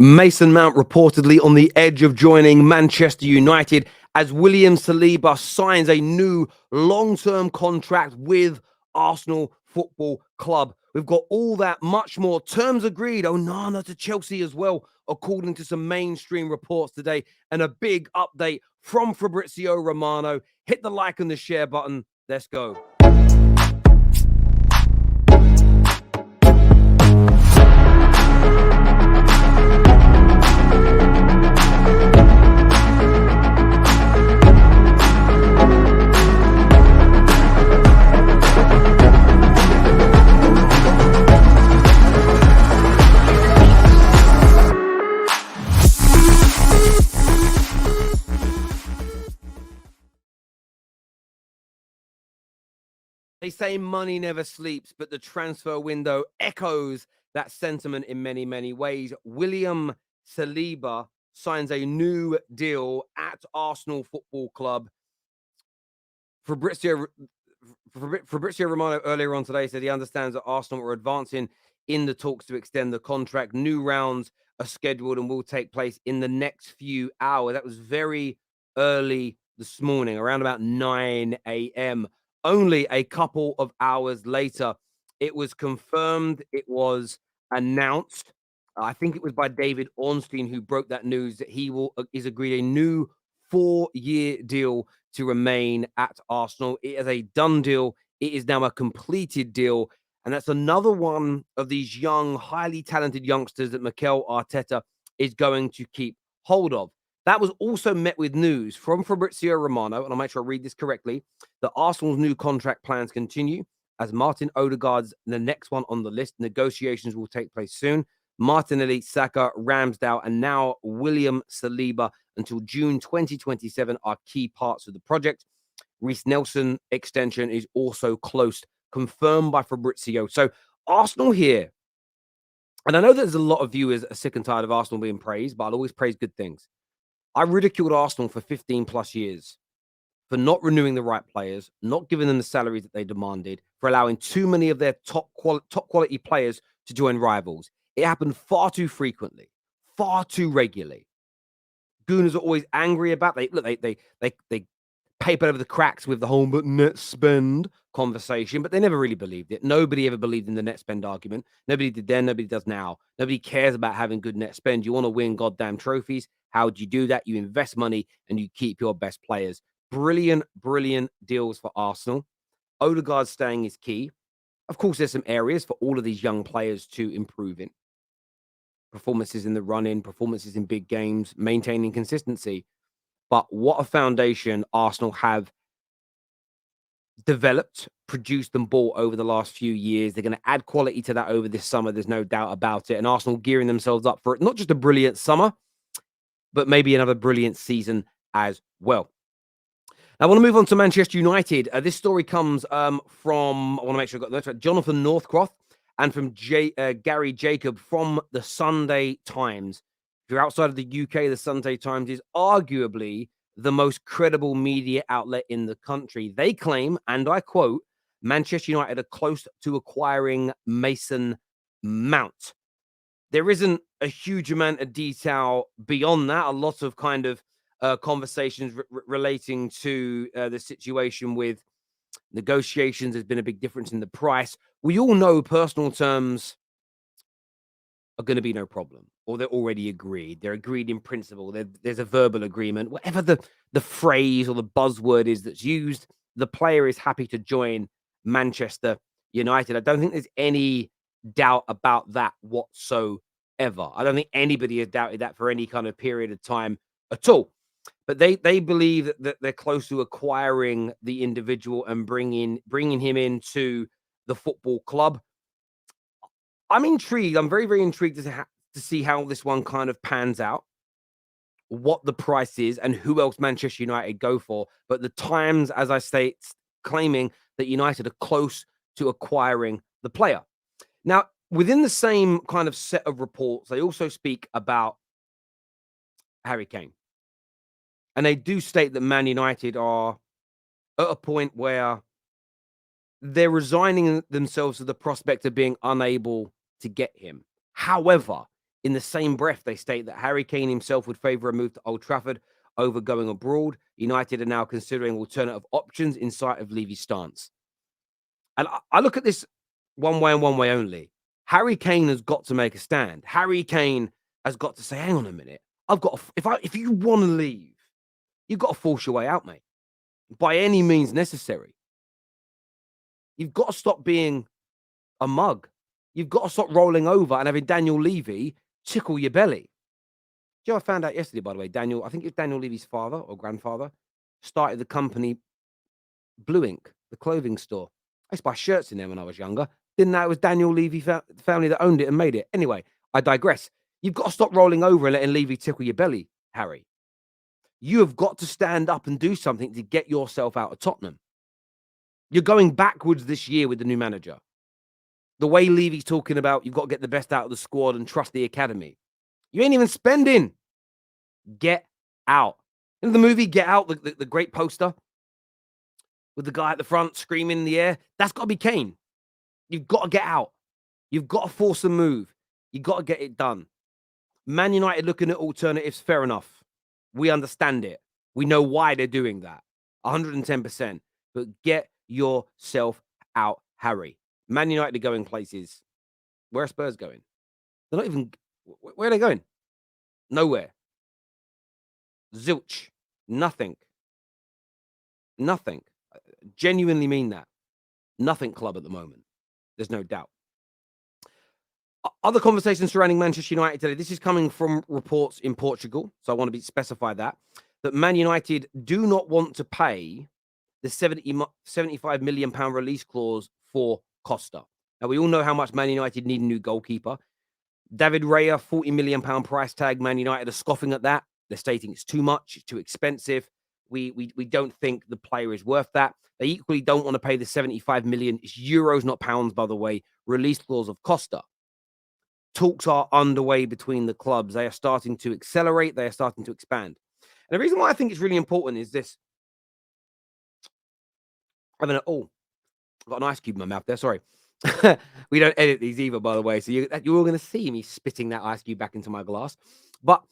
Mason Mount reportedly on the edge of joining Manchester United as William Saliba signs a new long-term contract with Arsenal Football Club. We've got all that, much more. Terms agreed. Onana to Chelsea as well, according to some mainstream reports today. And a big update from Fabrizio Romano. Hit the like and the share button. Let's go. They say money never sleeps, but the transfer window echoes that sentiment in many, many ways. William Saliba signs a new deal at Arsenal Football Club. Fabrizio Romano earlier on today said he understands that Arsenal are advancing in the talks to extend the contract. New rounds are scheduled and will take place in the next few hours. That was very early this morning, around about 9 a.m. Only a couple of hours later, it was confirmed, it was announced. I think it was by David Ornstein who broke that news that he is agreed a new 4-year deal to remain at Arsenal. It is a done deal. It is now a completed deal. And that's another one of these young, highly talented youngsters that Mikel Arteta is going to keep hold of. That was also met with news from Fabrizio Romano, and I'll make sure I read this correctly, that Arsenal's new contract plans continue as Martin Odegaard's the next one on the list. Negotiations will take place soon. Martinelli, Saka, Ramsdale, and now William Saliba until June 2027 are key parts of the project. Reece Nelson extension is also close, confirmed by Fabrizio. So Arsenal here, and I know there's a lot of viewers are sick and tired of Arsenal being praised, but I'll always praise good things. I ridiculed Arsenal for 15 plus years for not renewing the right players, not giving them the salaries that they demanded, for allowing too many of their top quality players to join rivals. It happened far too frequently, far too regularly. Gooners are always angry about. They paper over the cracks with the whole net spend conversation, but they never really believed it. Nobody ever believed in the net spend argument. Nobody did then, nobody does now. Nobody cares about having good net spend. You want to win goddamn trophies. How do you do that? You invest money and you keep your best players. Brilliant, brilliant deals for Arsenal. Odegaard staying is key. Of course, there's some areas for all of these young players to improve in. Performances in the run-in, performances in big games, maintaining consistency. But what a foundation Arsenal have developed, produced, and bought over the last few years. They're going to add quality to that over this summer. There's no doubt about it. And Arsenal gearing themselves up for it. Not just a brilliant summer, but maybe another brilliant season as well. Now, I want to move on to Manchester United. This story comes from, I want to make sure I got that right, Jonathan Northcroft and from Gary Jacob from the Sunday Times. If you're outside of the UK, the Sunday Times is arguably the most credible media outlet in the country. They claim, and I quote, Manchester United are close to acquiring Mason Mount. There isn't a huge amount of detail beyond that. A lot of kind of conversations relating to the situation with negotiations. There's been a big difference in the price. We all know personal terms are going to be no problem, or they're already agreed. They're agreed in principle. There's a verbal agreement. Whatever the phrase or the buzzword is that's used, the player is happy to join Manchester United. I don't think there's any doubt about that whatsoever. I don't think anybody has doubted that for any kind of period of time at all. But they believe that they're close to acquiring the individual and bringing him into the football club. I'm intrigued. I'm very, very intrigued to see how this one kind of pans out, what the price is, and who else Manchester United go for. But the Times, as I state, claiming that United are close to acquiring the player. Now, within the same kind of set of reports, they also speak about Harry Kane. And they do state that Man United are at a point where they're resigning themselves to the prospect of being unable to get him. However, In the same breath, they state that Harry Kane himself would favour a move to Old Trafford over going abroad. United are now considering alternative options in sight of Levy's stance. And I look at this one way and one way only. Harry Kane has got to make a stand. Harry Kane has got to say, "Hang on a minute, I've got if you want to leave, you've got to force your way out, mate, by any means necessary. You've got to stop being a mug. You've got to stop rolling over and having Daniel Levy tickle your belly." Do you know, I found out yesterday, by the way, I think it's Daniel Levy's father or grandfather, started the company Blue Ink, the clothing store. I used to buy shirts in there when I was younger. Didn't know it was Daniel Levy family that owned it and made it. Anyway, I digress. You've got to stop rolling over and letting Levy tickle your belly, Harry. You have got to stand up and do something to get yourself out of Tottenham. You're going backwards this year with the new manager. The way Levy's talking about you've got to get the best out of the squad and trust the academy. You ain't even spending. Get out. In the movie Get Out, the great poster with the guy at the front screaming in the air, that's got to be Kane. You've got to get out. You've got to force a move. You've got to get it done. Man United looking at alternatives, fair enough. We understand it. We know why they're doing that. 110%. But get yourself out, Harry. Man United are going places. Where are Spurs going? They're not even... Where are they going? Nowhere. Zilch. Nothing. Nothing. Genuinely mean that. Nothing club at the moment. There's no doubt. Other conversations surrounding Manchester United today. This is coming from reports in Portugal, so I want to specify that Man United do not want to pay the £75 million release clause for Costa. Now, we all know how much Man United need a new goalkeeper. David Raya, £40 million price tag. Man United are scoffing at that. They're stating it's too much, it's too expensive. We don't think the player is worth that. They equally don't want to pay the 75 million. It's euros, not pounds, by the way. Release clause of Costa. Talks are underway between the clubs. They are starting to accelerate. They are starting to expand. And the reason why I think it's really important is this. I've got an ice cube in my mouth there. Sorry. We don't edit these either, by the way. So you're all going to see me spitting that ice cube back into my glass. But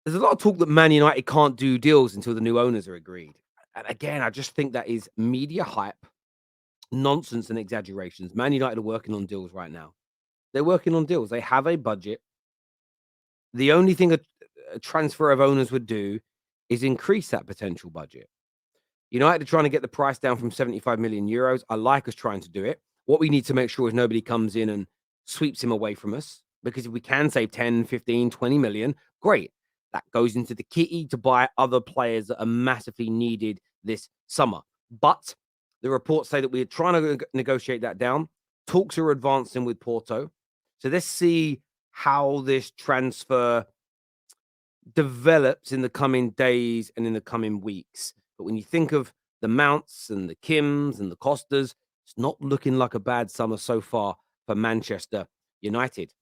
there's a lot of talk that Man United can't do deals until the new owners are agreed. And again, I just think that is media hype, nonsense and exaggerations. Man United are working on deals right now. They're working on deals. They have a budget. The only thing a transfer of owners would do is increase that potential budget. United are trying to get the price down from 75 million euros. I like us trying to do it. What we need to make sure is nobody comes in and sweeps him away from us. Because if we can save 10, 15, 20 million, great. That goes into the kitty to buy other players that are massively needed this summer. But the reports say that we're trying to negotiate that down. Talks are advancing with Porto. So let's see how this transfer develops in the coming days and in the coming weeks. But when you think of the Mounts and the Kims and the Costas, it's not looking like a bad summer so far for Manchester United.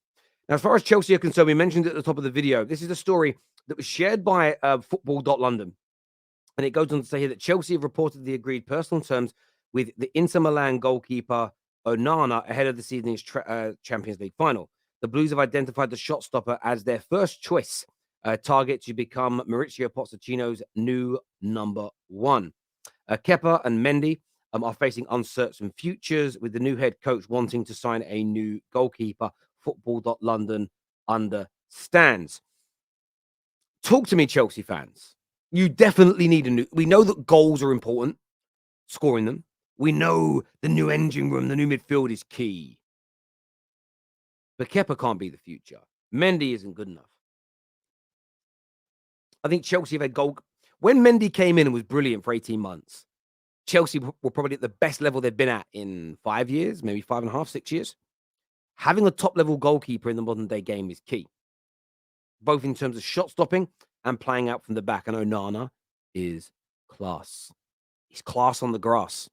Now, as far as Chelsea are concerned, we mentioned at the top of the video, this is a story that was shared by football.london. And it goes on to say here that Chelsea have reported the agreed personal terms with the Inter Milan goalkeeper Onana ahead of the season's Champions League final. The Blues have identified the shot stopper as their first choice target to become Mauricio Pochettino's new number one. Kepa and Mendy are facing uncertain futures, with the new head coach wanting to sign a new goalkeeper. Football.London understands. Talk to me, Chelsea fans. You definitely need a new... We know that goals are important, scoring them. We know the new engine room, the new midfield is key. But Kepa can't be the future. Mendy isn't good enough. I think Chelsea have had goal... When Mendy came in and was brilliant for 18 months, Chelsea were probably at the best level they've been at in 5 years, maybe 5.5, 6 years. Having a top-level goalkeeper in the modern-day game is key, both in terms of shot stopping and playing out from the back. And Onana is class. He's class on the grass.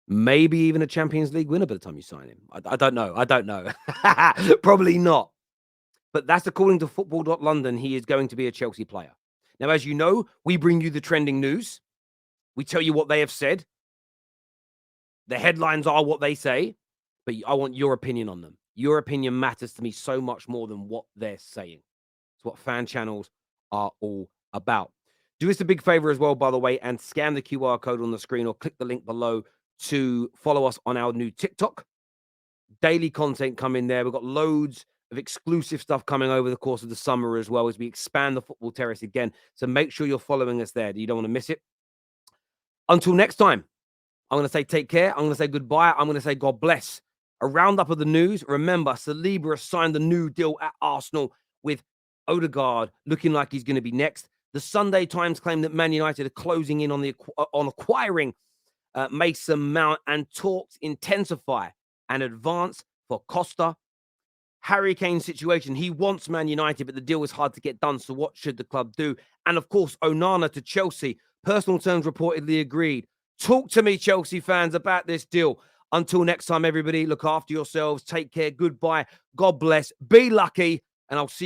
Maybe even a Champions League winner by the time you sign him. I don't know. I don't know. Probably not. But that's according to football.London. He is going to be a Chelsea player. Now, as you know, we bring you the trending news. We tell you what they have said. The headlines are what they say. But I want your opinion on them. Your opinion matters to me so much more than what they're saying. It's what fan channels are all about. Do us a big favor as well, by the way, and scan the QR code on the screen or click the link below to follow us on our new TikTok. Daily content coming there. We've got loads of exclusive stuff coming over the course of the summer as well as we expand the football terrace again. So make sure you're following us there. You don't want to miss it. Until next time, I'm going to say take care. I'm going to say goodbye. I'm going to say God bless. A roundup of the news. Remember, Saliba has signed a new deal at Arsenal with Odegaard looking like he's going to be next. The Sunday Times claim that Man United are closing in on acquiring Mason Mount, and talks intensify and advance for Costa. Harry Kane situation. He wants Man United, but the deal is hard to get done. So what should the club do? And of course, Onana to Chelsea. Personal terms reportedly agreed. Talk to me, Chelsea fans, about this deal. Until next time, everybody, look after yourselves. Take care. Goodbye. God bless. Be lucky. And I'll see you.